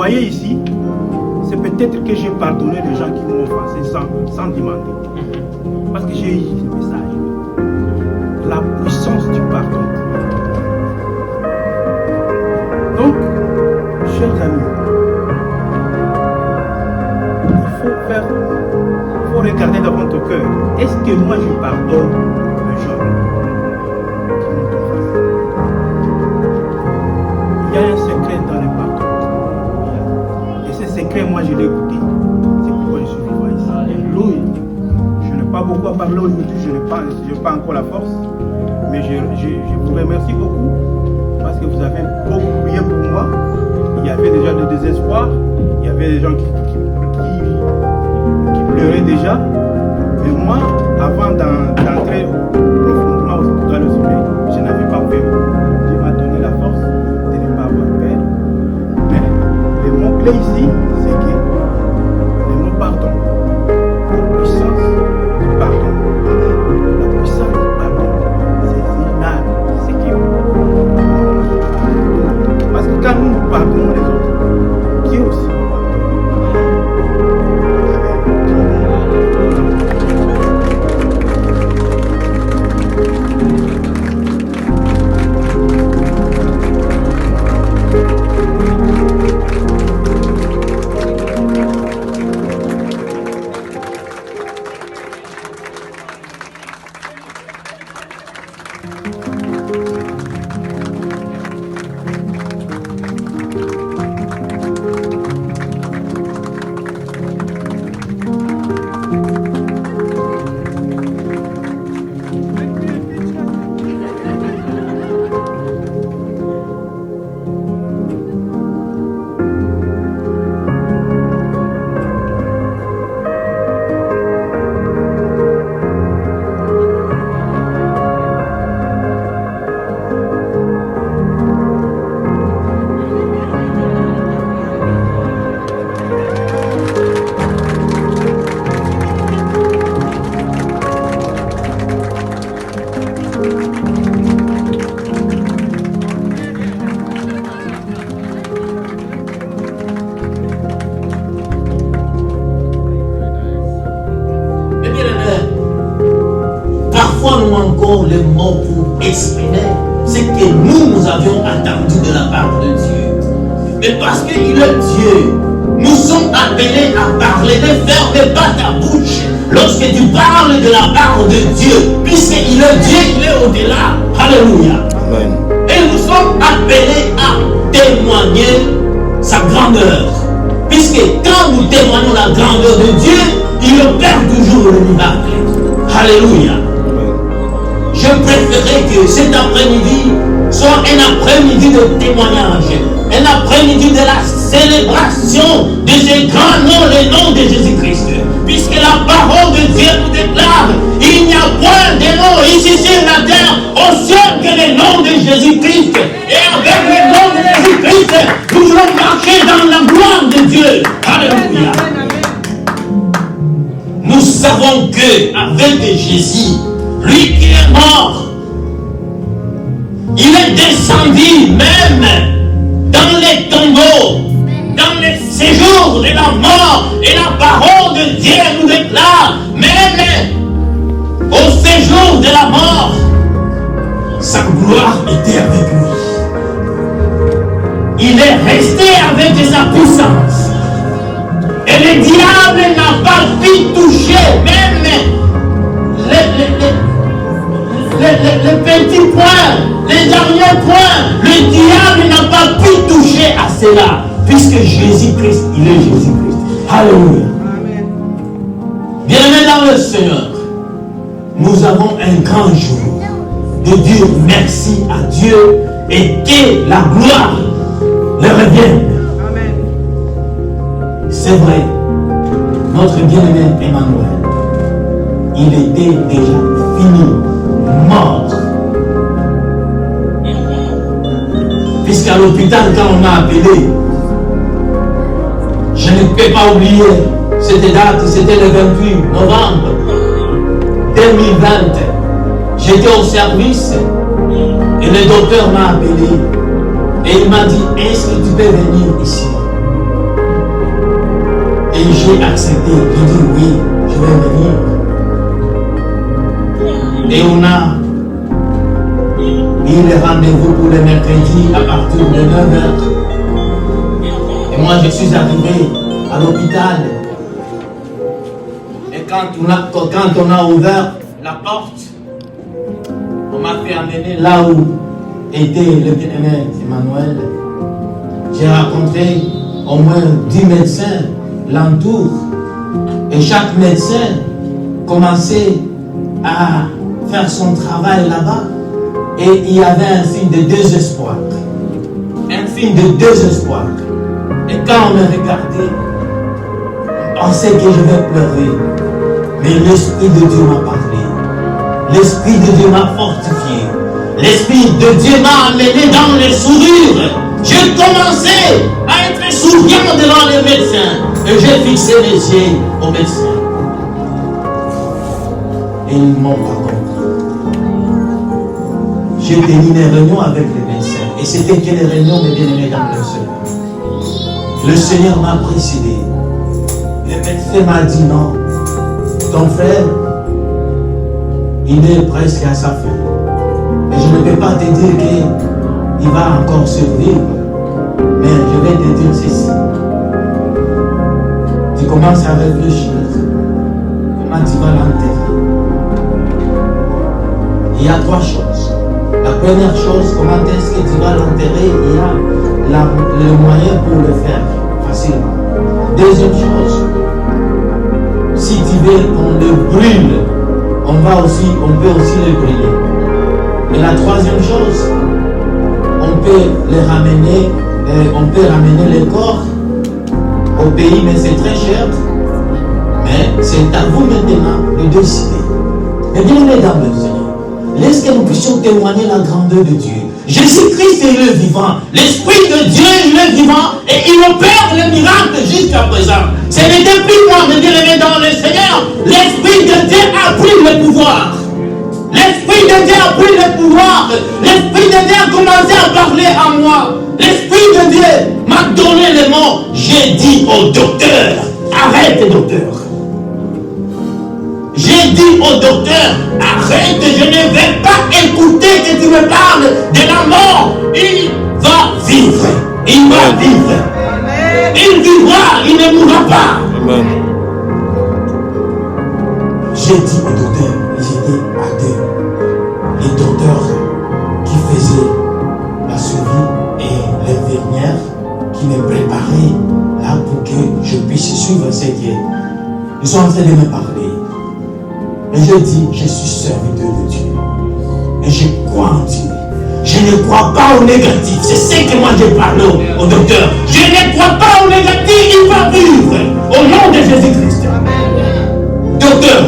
voyez ici, c'est peut-être que j'ai pardonné les gens qui m'ont offensé sans demander. Parce que j'ai eu ce message. La puissance du pardon. Donc, chers amis, il faut regarder dans votre cœur. Est-ce que moi je pardonne les gens qui m'ont offensé? Il y a un secret dans le pardon. Et ce secret, moi je l'ai écouté. C'est pourquoi je suis vivant ici. Alléluia. Je n'ai pas beaucoup à parler aujourd'hui, je n'ai pas encore la force. Mais je vous remercie beaucoup parce que vous avez beaucoup prié pour moi. Il y avait déjà le désespoir, il y avait des gens qui pleuraient déjà. Mais moi, avant d'entrer profondément dans le sommeil, je n'avais pas peur. Dieu m'a donné la force de ne pas avoir peur. Mais le mot clé ici, c'est que le mot pardon, la puissance du pardon, la puissance du pardon, c'est inal, c'est qui. Parce que quand nous pardonnons les autres, Dieu aussi nous les mots pour exprimer ce que nous avions attendu de la part de Dieu. Mais parce qu'il est Dieu, nous sommes appelés à parler. Ne ferme pas ta bouche lorsque tu parles de la part de Dieu. Puisqu'il est Dieu, il est au-delà. Alléluia. Amen. Et nous sommes appelés à témoigner sa grandeur. Puisque quand nous témoignons la grandeur de Dieu, il opère toujours le miracle. Alléluia. Je préférerais que cet après-midi soit un après-midi de témoignage, un après-midi de la célébration de ce grand nom, le nom de Jésus-Christ. Puisque la parole de Dieu nous déclare, il n'y a point de nom ici sur la terre, au ciel, que le nom de Jésus-Christ. Et avec le nom de Jésus-Christ, nous voulons marcher dans la gloire de Dieu. Alléluia. Nous savons qu'avec Jésus, lui qui est mort, il est descendu même dans les tombeaux, dans les séjours de la mort, et la parole de Dieu nous déclare, même au séjour de la mort, sa gloire était avec lui. Il est resté avec sa puissance. Et le diable n'a pas pu toucher même les petits points, les derniers points. Le diable n'a pas pu toucher à cela, puisque Jésus-Christ, il est Jésus-Christ. Alléluia. Bien-aimés dans le Seigneur, nous avons un grand jour de dire merci à Dieu et que la gloire le revienne. C'est vrai, notre bien-aimé Emmanuel, il était déjà fini, mort. Puisqu'à l'hôpital, quand on m'a appelé, je ne peux pas oublier cette date, c'était le 28 novembre 2020. J'étais au service et le docteur m'a appelé et il m'a dit, est-ce que tu peux venir ici? Et j'ai accepté. J'ai dit oui, je vais venir. Et on a mis les rendez-vous pour le mercredi à partir de 9h. Et moi je suis arrivé à l'hôpital. Et quand on a ouvert la porte, on m'a fait amener là où était le bien-aimé Emmanuel. J'ai rencontré au moins 10 médecins l'entour. Et chaque médecin commençait à faire son travail là-bas. Et il y avait un signe de désespoir. Un signe de désespoir. Et quand on me regardait, on pensait que je vais pleurer. Mais l'Esprit de Dieu m'a parlé. L'Esprit de Dieu m'a fortifié. L'Esprit de Dieu m'a amené dans les sourires. J'ai commencé à être souriant devant les médecins. Et j'ai fixé les yeux aux médecins. Et ils ne m'ont pas compris. J'ai tenu des réunions avec les médecins. Et c'était que les réunions de bien-aimés dans le Seigneur. Le Seigneur m'a précédé. Le médecin m'a dit non. Ton frère, il est presque à sa fin. Et je ne peux pas te dire qu'il va encore survivre. Mais je vais te dire ceci. Tu commences à réfléchir. Comment tu vas l'enterrer? Il y a 3 choses. La première chose, comment est-ce que tu vas l'enterrer? Il y a le moyen pour le faire facilement. Deuxième chose, si tu veux qu'on le brûle, on peut aussi le brûler. Et la troisième chose, on peut ramener les corps au pays, mais c'est très cher. Mais c'est à vous maintenant de décider. Mais bien aimés dans le Seigneur, laisse que nous puissions témoigner la grandeur de Dieu. Jésus-Christ est le vivant. L'Esprit de Dieu est le vivant et il opère le miracle jusqu'à présent. Ce n'était plus moi, mais bien aimé dans le Seigneur. L'Esprit de Dieu a pris le pouvoir. L'Esprit de Dieu a pris le pouvoir. L'Esprit de Dieu a commencé à parler à moi. L'Esprit de Dieu m'a donné les mots. J'ai dit au docteur, arrête docteur. J'ai dit au docteur, arrête, je ne vais pas écouter que tu me parles de la mort. Il va vivre. Il va vivre. Il vivra, il ne mourra pas. Amen. J'ai dit au docteur, j'étais à 2. Les docteurs qui faisaient la suivi et l'infirmière qui me préparaient là pour que je puisse suivre ce qui est. Ils sont en train de me parler. Et je dis, je suis serviteur de Dieu. Et je crois en Dieu. Je ne crois pas au négatif. C'est ce que moi j'ai parlé au docteur. Je ne crois pas au négatif. Il va vivre. Au nom de Jésus-Christ. Docteur,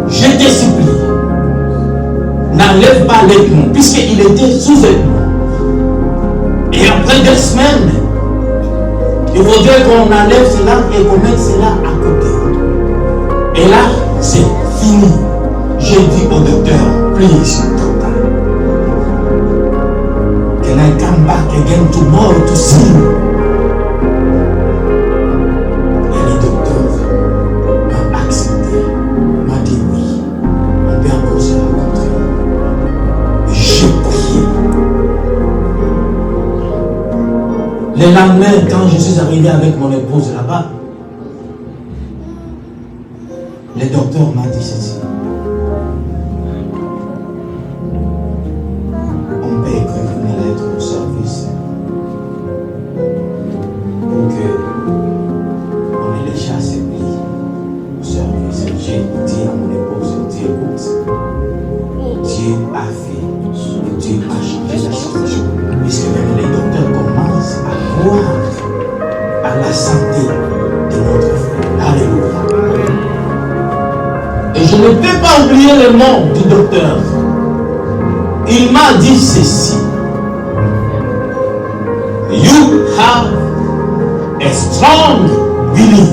je te supplie. N'enlève pas l'éperon. Puisqu'il était sous éperon. Et après 2 semaines, il faudrait qu'on enlève cela et qu'on mette cela à côté. Et là, c'est fini. J'ai dit au docteur, please, doctor, can I come back again tomorrow to see you? Et le docteur m'a accepté, m'a dit oui, on peut encore se rencontrer. J'ai prié. Le lendemain, quand je suis arrivé avec mon épouse là-bas, le docteur m'a dit ceci. On peut écrire une lettre au service pour que on ait les chasses au service. J'ai dit à mon épouse, Dieu écoute, Dieu a fait et Dieu a changé la situation. Puisque même les docteurs commencent à croire à la santé de notre frère. Alléluia. Et je ne peux pas oublier le nom du docteur. Il m'a dit ceci. You have a strong belief.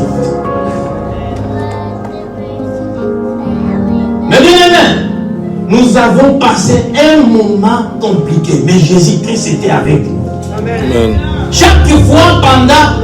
Mais bien aimé, nous avons passé un moment compliqué. Mais Jésus-Christ était avec nous. Amen. Chaque fois pendant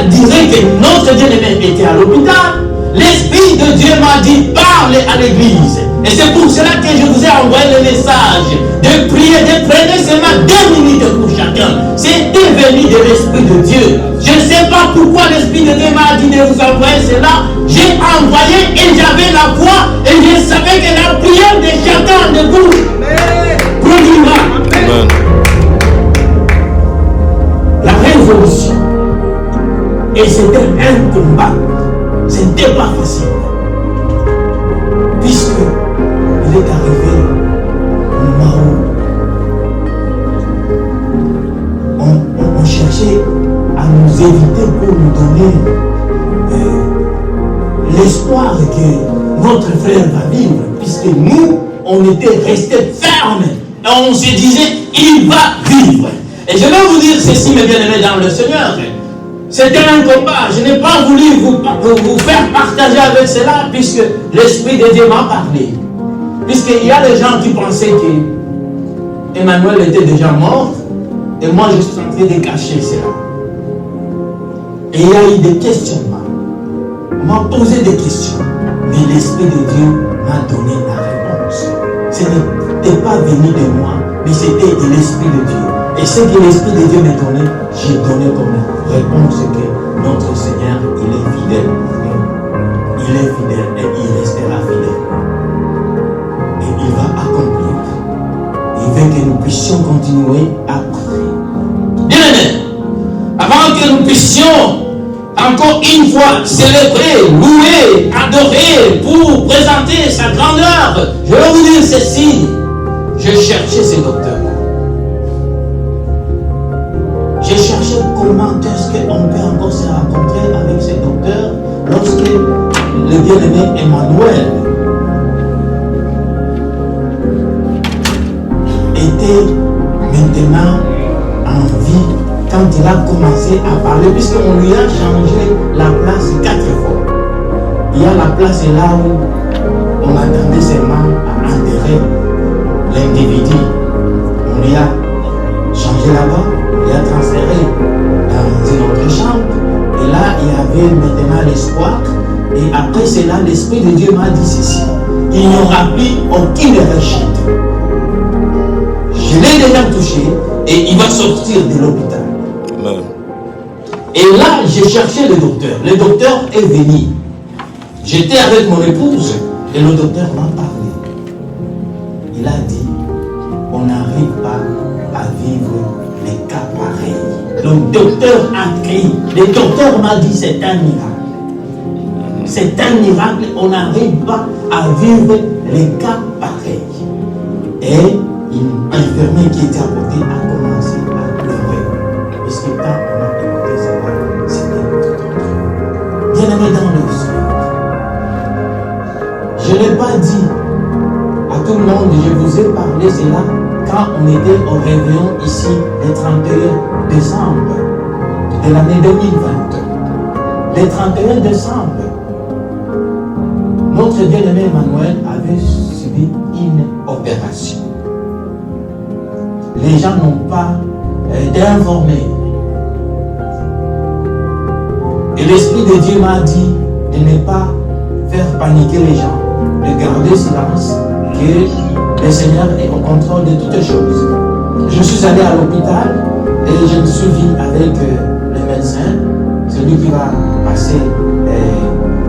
dirait que notre bien-aimé était à l'hôpital, l'Esprit de Dieu m'a dit, parle à l'église. Et c'est pour cela que je vous ai envoyé le message de prier, de prendre seulement 2 minutes pour chacun. C'était venu de l'Esprit de Dieu. Je ne sais pas pourquoi l'Esprit de Dieu m'a dit de vous envoyer cela. J'ai envoyé et j'avais la foi et je savais que la prière de chacun de vous produira la résolution. Et c'était un combat. C'était pas facile. Puisque il est arrivé au moment où on cherchait à nous éviter pour nous donner l'espoir que notre frère va vivre. Puisque nous, on était restés fermes. Et on se disait, il va vivre. Et je vais vous dire ceci, mes bien-aimés dans le Seigneur. C'était un combat. Je n'ai pas voulu vous faire partager avec cela, puisque l'Esprit de Dieu m'a parlé. Puisqu'il y a des gens qui pensaient que Emmanuel était déjà mort, et moi je suis en train de cacher cela. Et il y a eu des questionnements. On m'a posé des questions, mais l'Esprit de Dieu m'a donné la réponse. Ce n'était pas venu de moi, mais c'était de l'Esprit de Dieu. Et ce que l'Esprit de Dieu m'a donné, j'ai donné comme réponse que notre Seigneur, il est fidèle. Il est fidèle et il restera fidèle. Et il va accomplir. Il veut que nous puissions continuer à prier. Bien aimé, avant que nous puissions encore une fois célébrer, louer, adorer pour présenter sa grandeur, je vais vous dire ceci. Je cherchais ce docteur. J'ai cherché comment est-ce qu'on peut encore se rencontrer avec ce docteur lorsque le bien-aimé Emmanuel était maintenant en vie quand il a commencé à parler, puisqu'on lui a changé la place 4 fois. Il y a la place là où on attendait seulement à enterrer l'individu. On lui a changé là-bas. Il a transféré dans une autre chambre. Et là, il y avait maintenant l'espoir. Et après cela, l'Esprit de Dieu m'a dit ceci. Il n'y aura plus aucune rechute. Je l'ai déjà touché et il va sortir de l'hôpital. Et là, j'ai cherché le docteur. Le docteur est venu. J'étais avec mon épouse et le docteur m'a parlé. Il a dit, on n'arrive pas à vivre les cas pareils. Le docteur a crié. Le docteur m'a dit c'est un miracle. C'est un miracle. On n'arrive pas à vivre les cas pareils. Et une infirmière qui était à côté a commencé à pleurer. Parce que quand on a écouté cela, c'était notre docteur. Bien aimé dans le Seigneur. Je ne l'ai pas dit à tout le monde. Je vous ai parlé cela quand on était au réveillon ici le 31 décembre de l'année 2020. Le 31 décembre, notre bien-aimé Emmanuel avait subi une opération. Les gens n'ont pas été informés. Et l'Esprit de Dieu m'a dit de ne pas faire paniquer les gens, de garder silence, que le Seigneur est au contrôle de toutes choses. Je suis allé à l'hôpital et je me suis vu avec le médecin, celui qui va passer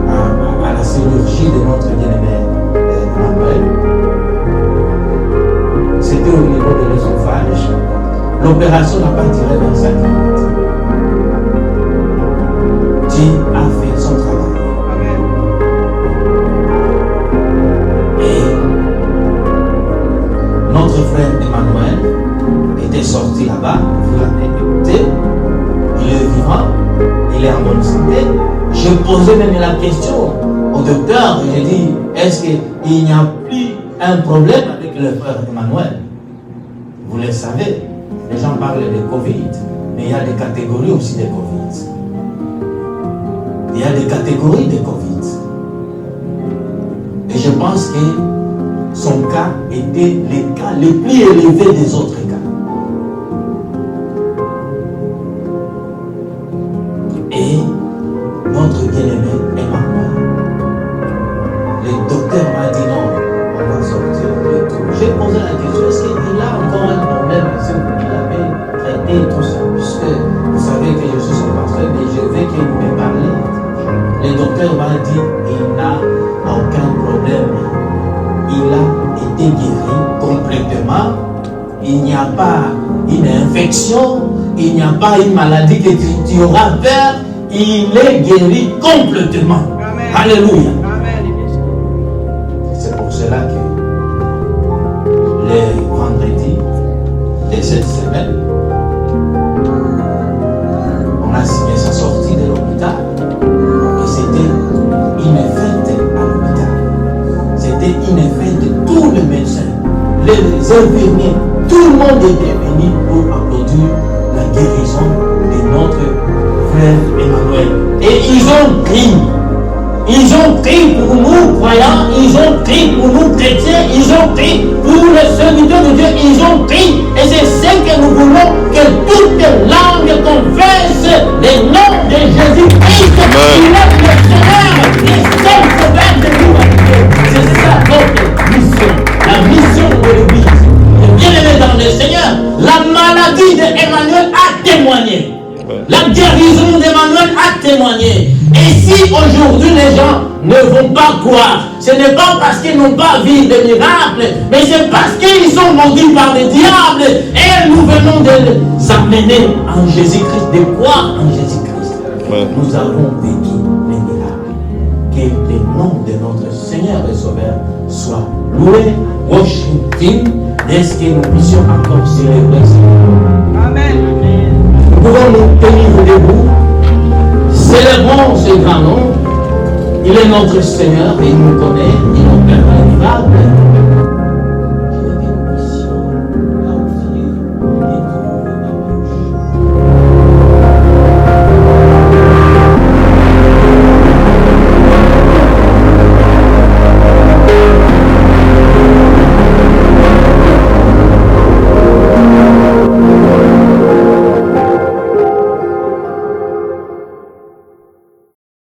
à la chirurgie de notre bien-aimé Emmanuel. C'était au niveau de l'œsophage. L'opération n'a pas duré 25 minutes. Dieu a fait son travail. Et notre frère Emmanuel était sorti là-bas, vous l'avez écouté, il est vivant, il est en bonne santé. Je posais même la question au docteur, j'ai dit, est-ce qu'il n'y a plus un problème avec le frère Emmanuel? Vous le savez, les gens parlent de Covid, mais il y a des catégories aussi de Covid. Il y a des catégories de Covid. Et je pense que son cas était les cas les plus élevés des autres cas. Et pasteur m'a dit, il n'a aucun problème. Il a été guéri complètement. Il n'y a pas une infection, il n'y a pas une maladie que tu auras peur. Il est guéri complètement. Amen. Alléluia. Amen. C'est pour cela que les vendredis de cette semaine, on a signé sa sortie de l'hôpital et c'était une fête à l'hôpital. C'était une fête de tous les médecins, les infirmiers, tout le monde était venu pour applaudir la guérison de notre frère Emmanuel. Et ils ont pris. Ils ont pris pour nous croyants, ils ont pris pour nous chrétiens, ils ont pris pour les serviteurs de Dieu, ils ont pris. Et c'est ce que nous voulons, que toutes les langues confessent le nom de Jésus-Christ. Il est le Seigneur, le seul sauveur de l'humanité. C'est ça notre mission, la mission de l'Église. Et bien aimé dans le Seigneur, la maladie d'Emmanuel a témoigné. La guérison d'Emmanuel a témoigné. Et si aujourd'hui les gens ne vont pas croire, ce n'est pas parce qu'ils n'ont pas vu de miracles, mais c'est parce qu'ils sont maudits par le diable. Et nous venons de les amener en Jésus-Christ, de croire en Jésus-Christ. Nous avons vécu les miracles. Que le nom de notre Seigneur et Sauveur soit loué, Washington, est-ce que nous puissions encore célébrer ce nom. Amen. Nous pouvons nous tenir debout. Célébrons ce grand nom. Il est notre Seigneur et il nous connaît, il nous permet de